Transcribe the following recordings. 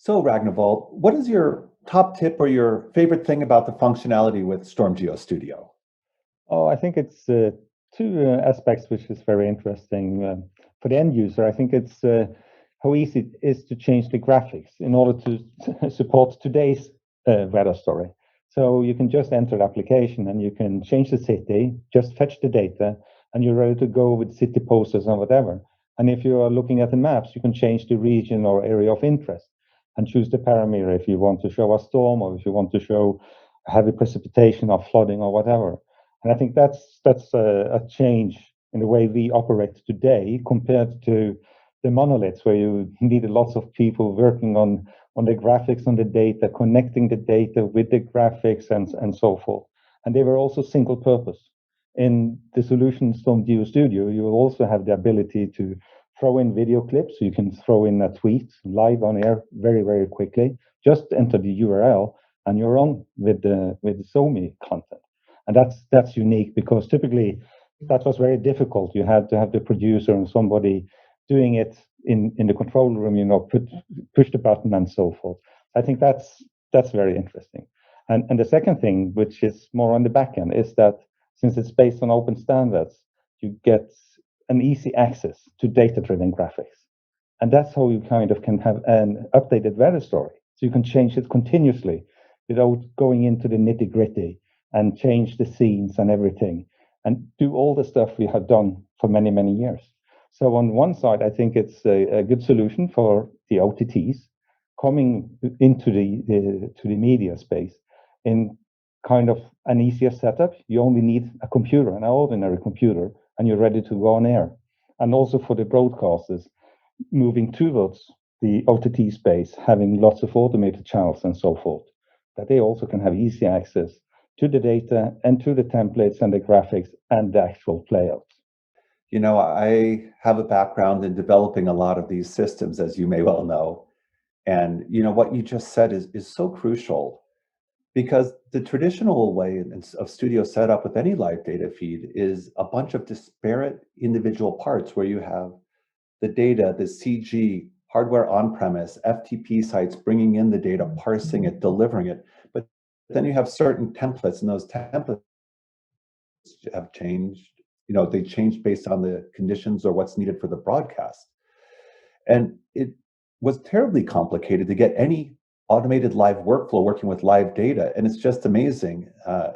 So, Ragnvald, what is your top tip or your favorite thing about the functionality with StormGeo Studio? Oh, I think it's two aspects which is very interesting for the end user. I think it's how easy it is to change the graphics in order to support today's weather story. So you can just enter the application and you can change the city, just fetch the data, and you're ready to go with city posters and whatever. And if you are looking at the maps, you can change the region or area of interest and choose the parameter if you want to show a storm or if you want to show heavy precipitation or flooding or whatever. And I think that's a change in the way we operate today compared to the monoliths where you needed lots of people working on the graphics, on the data, connecting the data with the graphics and so forth. And they were also single purpose. In the solutions from Geo Studio, you will also have the ability to throw in video clips. You can throw in a tweet live on air very, very quickly. Just enter the URL and you're on with the SoMe content. And that's unique because typically that was very difficult. You had to have the producer and somebody doing it in the control room, push the button and so forth. I think that's very interesting. And the second thing, which is more on the back end, is that since it's based on open standards, you get an easy access to data-driven graphics. And that's how you kind of can have an updated weather story. So you can change it continuously without going into the nitty-gritty and change the scenes and everything and do all the stuff we have done for many, many years. So on one side, I think it's a good solution for the OTTs coming into the media space in kind of an easier setup. You only need a computer, an ordinary computer, and you're ready to go on air. And also for the broadcasters, moving towards the OTT space, having lots of automated channels and so forth, that they also can have easy access to the data and to the templates and the graphics and the actual playouts. You know, I have a background in developing a lot of these systems, as you may well know. And what you just said is so crucial because the traditional way of studio setup with any live data feed is a bunch of disparate individual parts where you have the data, the CG, hardware on-premise, FTP sites bringing in the data, parsing it, delivering it. But then you have certain templates, and those templates have changed. They change based on the conditions or what's needed for the broadcast. And it was terribly complicated to get any automated live workflow working with live data. And it's just amazing,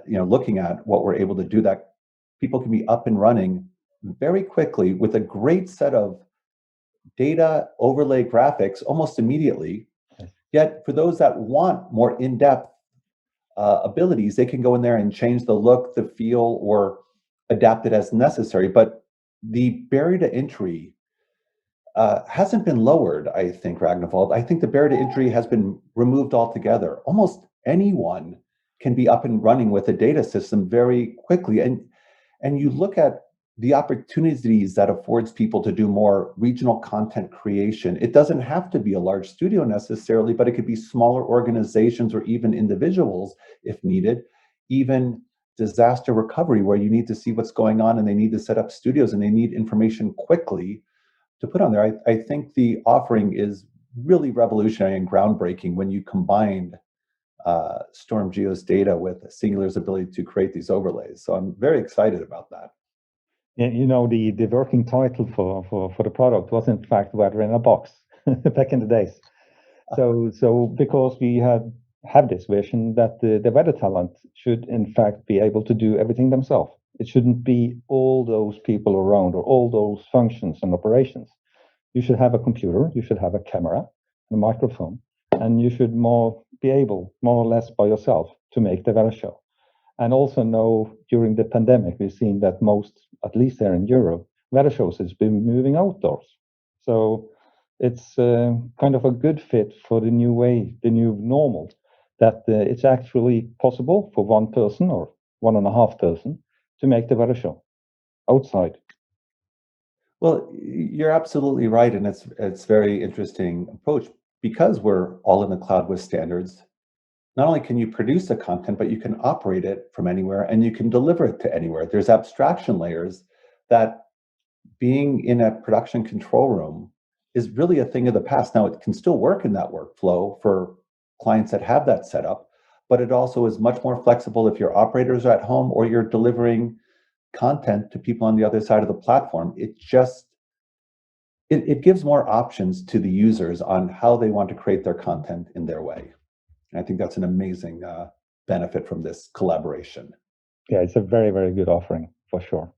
looking at what we're able to do, that people can be up and running very quickly with a great set of data overlay graphics almost immediately. Yet for those that want more in-depth abilities, they can go in there and change the look, the feel, or adapt it as necessary. But the barrier to entry hasn't been lowered, I think, Ragnvald. I think the barrier to entry has been removed altogether. Almost anyone can be up and running with a data system very quickly. And you look at the opportunities that affords people to do more regional content creation. It doesn't have to be a large studio necessarily, but it could be smaller organizations or even individuals if needed, even disaster recovery where you need to see what's going on and they need to set up studios and they need information quickly to put on there. I think the offering is really revolutionary and groundbreaking when you combine StormGeo's data with Singular's ability to create these overlays. So I'm very excited about that. Yeah, the working title for the product was in fact Weather in a Box back in the days. So because we have this vision that the weather talent should in fact be able to do everything themselves. It shouldn't be all those people around or all those functions and operations. You should have a computer, you should have a camera, a microphone, and you should be able, more or less by yourself, to make the weather show. And also know during the pandemic, we've seen that most, at least there in Europe, weather shows has been moving outdoors. So it's kind of a good fit for the new way, the new normal, that it's actually possible for one person or 1.5 person to make the weather show outside. Well, you're absolutely right, and it's very interesting approach because we're all in the cloud with standards. Not only can you produce the content, but you can operate it from anywhere and you can deliver it to anywhere. There's abstraction layers that being in a production control room is really a thing of the past. Now, it can still work in that workflow for clients that have that set up, but it also is much more flexible if your operators are at home or you're delivering content to people on the other side of the platform. It gives more options to the users on how they want to create their content in their way. And I think that's an amazing benefit from this collaboration. Yeah, it's a very, very good offering for sure.